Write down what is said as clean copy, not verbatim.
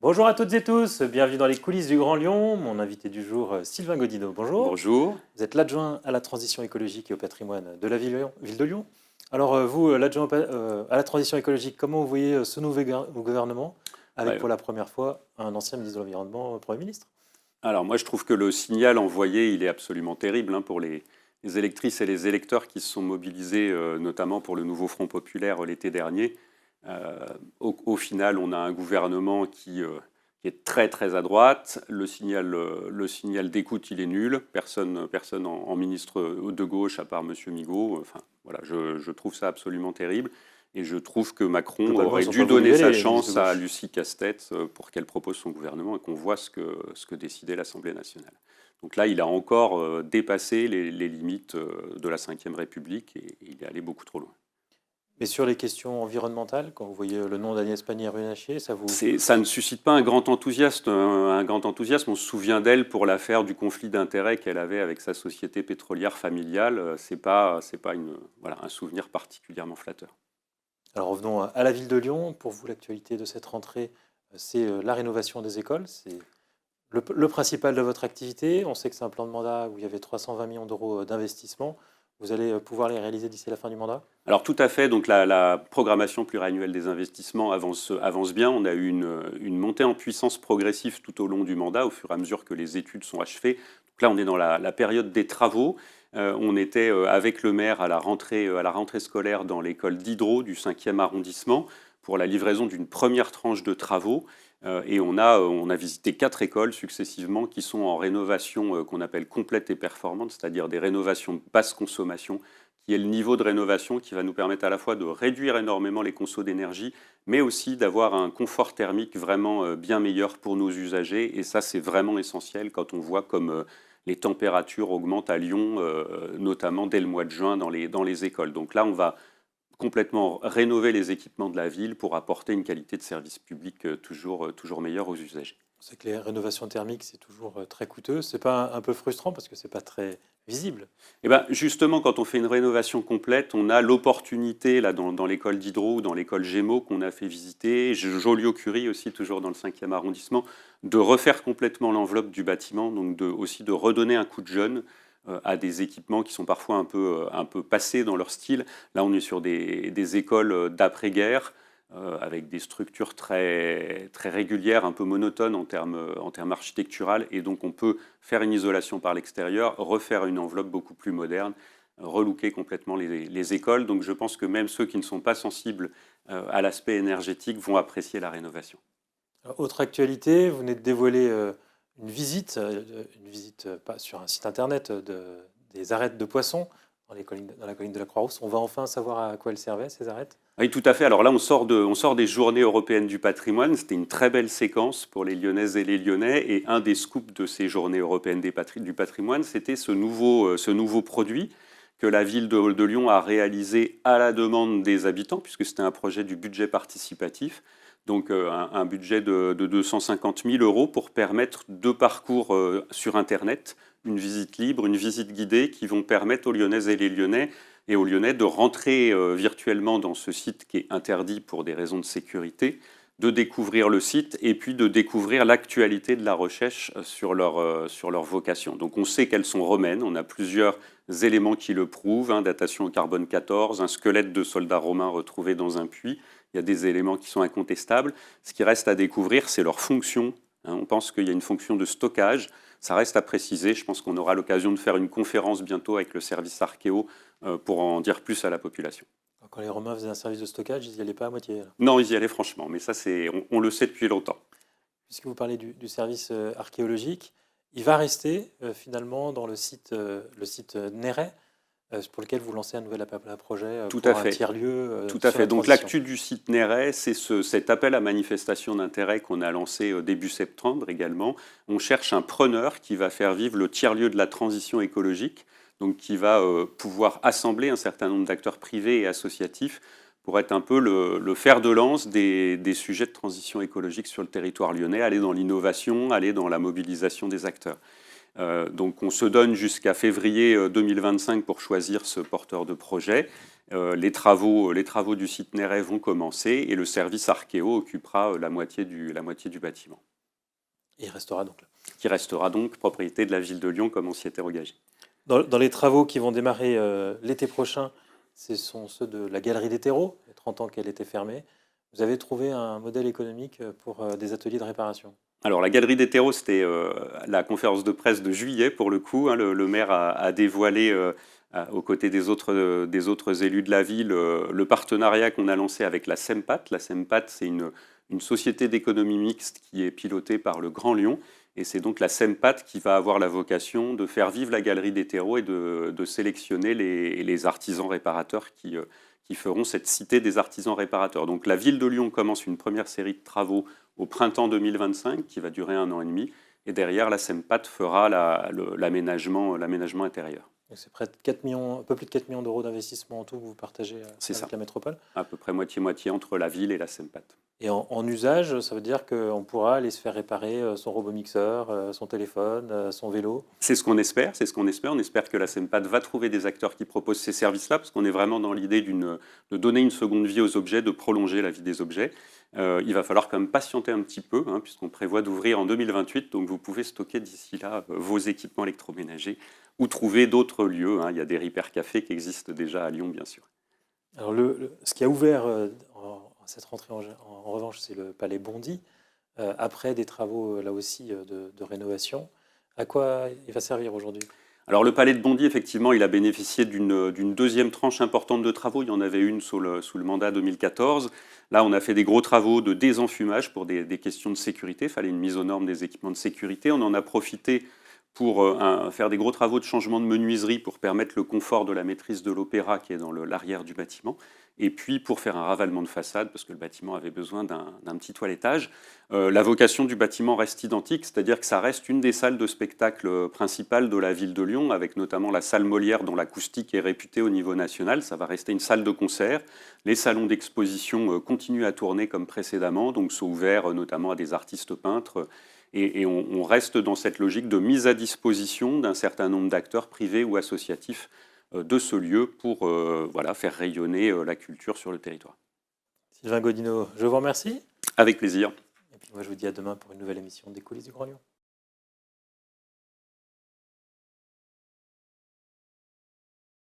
Bonjour à toutes et tous, bienvenue dans les coulisses du Grand Lyon. Mon invité du jour, Sylvain Godineau, bonjour. Bonjour. Vous êtes l'adjoint à la transition écologique et au patrimoine de la ville de Lyon. Alors vous, l'adjoint à la transition écologique, comment vous voyez ce nouveau gouvernement avec Ouais. pour la première fois un ancien ministre de l'Environnement, Premier ministre? Alors moi je trouve que le signal envoyé il est absolument terrible pour les électrices et les électeurs qui se sont mobilisés notamment pour le nouveau Front populaire l'été dernier. Au final on a un gouvernement qui est très très à droite. Le signal d'écoute il est nul. Personne en ministre de gauche à part Monsieur Migaud. Enfin voilà, je trouve ça absolument terrible. Et je trouve que Macron Globalement, ils aurait ne sont pas dû voulu y donner sa aller, les ministres chance de à gauche. Lucie Castex pour qu'elle propose son gouvernement et qu'on voit ce que décidait l'Assemblée nationale. Donc là, il a encore dépassé les limites de la Ve République et il est allé beaucoup trop loin. Mais sur les questions environnementales, quand vous voyez le nom d'Agnès Pannier-Runacher, ça vous... Ça ne suscite pas un grand enthousiasme. Un grand enthousiasme. On se souvient d'elle pour l'affaire du conflit d'intérêts qu'elle avait avec sa société pétrolière familiale. C'est pas voilà, un souvenir particulièrement flatteur. Alors revenons à la ville de Lyon. Pour vous, l'actualité de cette rentrée, c'est la rénovation des écoles. C'est le principal de votre activité. On sait que c'est un plan de mandat où il y avait 320 millions d'euros d'investissement. Vous allez pouvoir les réaliser d'ici la fin du mandat? Alors tout à fait, donc la programmation pluriannuelle des investissements avance bien. On a eu une montée en puissance progressive tout au long du mandat, au fur et à mesure que les études sont achevées. Donc là, on est dans la période des travaux. On était avec le maire à la rentrée scolaire dans l'école d'Hydro du 5e arrondissement pour la livraison d'une première tranche de travaux. Et on a visité 4 écoles successivement qui sont en rénovation qu'on appelle complète et performante, c'est-à-dire des rénovations basse consommation, qui est le niveau de rénovation qui va nous permettre à la fois de réduire énormément les consommations d'énergie, mais aussi d'avoir un confort thermique vraiment bien meilleur pour nos usagers. Et ça, c'est vraiment essentiel quand on voit comme les températures augmentent à Lyon, notamment dès le mois de juin dans les écoles. Donc là, on va complètement rénover les équipements de la ville pour apporter une qualité de service public toujours meilleure aux usagers. C'est que les rénovations thermiques, c'est toujours très coûteux. C'est pas un peu frustrant parce que c'est pas très visible? Et ben justement, quand on fait une rénovation complète, on a l'opportunité, là, dans l'école d'Hydro ou dans l'école Gémeaux qu'on a fait visiter, Joliot-Curie aussi, toujours dans le 5e arrondissement, de refaire complètement l'enveloppe du bâtiment, donc aussi de redonner un coup de jeune à des équipements qui sont parfois un peu passés dans leur style. Là, on est sur des écoles d'après-guerre, avec des structures très régulières, un peu monotones en termes architectural, et donc on peut faire une isolation par l'extérieur, refaire une enveloppe beaucoup plus moderne, relooker complètement les écoles. Donc je pense que même ceux qui ne sont pas sensibles à l'aspect énergétique vont apprécier la rénovation. Alors, autre actualité, vous venez de dévoiler une visite pas sur un site internet des arêtes de poissons dans la colline de la Croix-Rousse. On va enfin savoir à quoi elles servaient, ces arêtes? Oui, tout à fait. Alors là, on sort des Journées européennes du patrimoine. C'était une très belle séquence pour les Lyonnaises et les Lyonnais. Et un des scoops de ces Journées européennes du patrimoine, c'était ce nouveau produit que la ville de Lyon a réalisé à la demande des habitants, puisque c'était un projet du budget participatif. Donc un budget de 250 000 euros pour permettre 2 parcours sur Internet, une visite libre, une visite guidée, qui vont permettre aux Lyonnaises et les Lyonnais et aux Lyonnais de rentrer virtuellement dans ce site qui est interdit pour des raisons de sécurité, de découvrir le site et puis de découvrir l'actualité de la recherche sur leur vocation. Donc on sait qu'elles sont romaines, on a plusieurs éléments qui le prouvent, datation au carbone 14, un squelette de soldats romains retrouvé dans un puits, il y a des éléments qui sont incontestables. Ce qui reste à découvrir, c'est leur fonction. On pense qu'il y a une fonction de stockage, ça reste à préciser. Je pense qu'on aura l'occasion de faire une conférence bientôt avec le service archéo pour en dire plus à la population. Quand les Romains faisaient un service de stockage, ils n'y allaient pas à moitié, là. Non, ils y allaient franchement, mais ça, on le sait depuis longtemps. Puisque vous parlez du service archéologique, il va rester finalement dans le site Néret, pour lequel vous lancez un nouvel appel à projet Tout pour à un fait. tiers-lieu Tout à sur la fait. Donc transition. l'actu du site Néret, c'est cet appel à manifestation d'intérêt qu'on a lancé début septembre également. On cherche un preneur qui va faire vivre le tiers-lieu de la transition écologique, donc qui va pouvoir assembler un certain nombre d'acteurs privés et associatifs pour être un peu le fer de lance des sujets de transition écologique sur le territoire lyonnais, aller dans l'innovation, aller dans la mobilisation des acteurs. Donc on se donne jusqu'à février 2025 pour choisir ce porteur de projet. Les travaux du site Néret vont commencer et le service Archéo occupera la moitié du bâtiment. Et il restera donc là. Qui restera donc propriété de la ville de Lyon comme on s'y était engagé. Dans les travaux qui vont démarrer l'été prochain, ce sont ceux de la Galerie des Terreaux, il y a 30 ans qu'elle était fermée. Vous avez trouvé un modèle économique pour des ateliers de réparation? Alors la Galerie des Terreaux, c'était la conférence de presse de juillet pour le coup. Le maire a dévoilé, aux côtés des autres élus de la ville, le partenariat qu'on a lancé avec la SEMPAT. La SEMPAT, c'est une société d'économie mixte qui est pilotée par le Grand Lyon. Et c'est donc la SEMPAT qui va avoir la vocation de faire vivre la Galerie des Terreaux et de sélectionner les artisans réparateurs qui feront cette cité des artisans réparateurs. Donc la ville de Lyon commence une première série de travaux au printemps 2025 qui va durer 1 an et demi. Et derrière, la SEMPAT fera l'aménagement intérieur. C'est près de 4 millions, un peu plus de 4 millions d'euros d'investissement en tout que vous partagez avec la métropole. À peu près moitié-moitié entre la ville et la SEMPAT. Et en usage, ça veut dire qu'on pourra aller se faire réparer son robot mixeur, son téléphone, son vélo. C'est ce qu'on espère. On espère que la SEMPAT va trouver des acteurs qui proposent ces services-là, parce qu'on est vraiment dans l'idée de donner une seconde vie aux objets, de prolonger la vie des objets. Il va falloir quand même patienter un petit peu, puisqu'on prévoit d'ouvrir en 2028, donc vous pouvez stocker d'ici là vos équipements électroménagers ou trouver d'autres lieux. Il y a des repair cafés qui existent déjà à Lyon, bien sûr. Alors ce qui a ouvert cette rentrée, en revanche, c'est le Palais Bondy, après des travaux là aussi de rénovation. À quoi il va servir aujourd'hui? Alors le Palais de Bondy, effectivement, il a bénéficié d'une deuxième tranche importante de travaux. Il y en avait une sous le mandat 2014. Là, on a fait des gros travaux de désenfumage pour des questions de sécurité. Il fallait une mise aux normes des équipements de sécurité. On en a profité pour faire des gros travaux de changement de menuiserie pour permettre le confort de la maîtrise de l'opéra qui est dans l'arrière du bâtiment, et puis pour faire un ravalement de façade parce que le bâtiment avait besoin d'un petit toilettage. La vocation du bâtiment reste identique, c'est-à-dire que ça reste une des salles de spectacle principales de la ville de Lyon, avec notamment la salle Molière dont l'acoustique est réputée au niveau national. Ça va rester une salle de concert. Les salons d'exposition continuent à tourner comme précédemment, donc sont ouverts notamment à des artistes peintres. Et on reste dans cette logique de mise à disposition d'un certain nombre d'acteurs privés ou associatifs de ce lieu pour faire rayonner la culture sur le territoire. Sylvain Gaudinot, je vous remercie. Avec plaisir. Et puis moi, je vous dis à demain pour une nouvelle émission des Coulisses du Grand Lyon.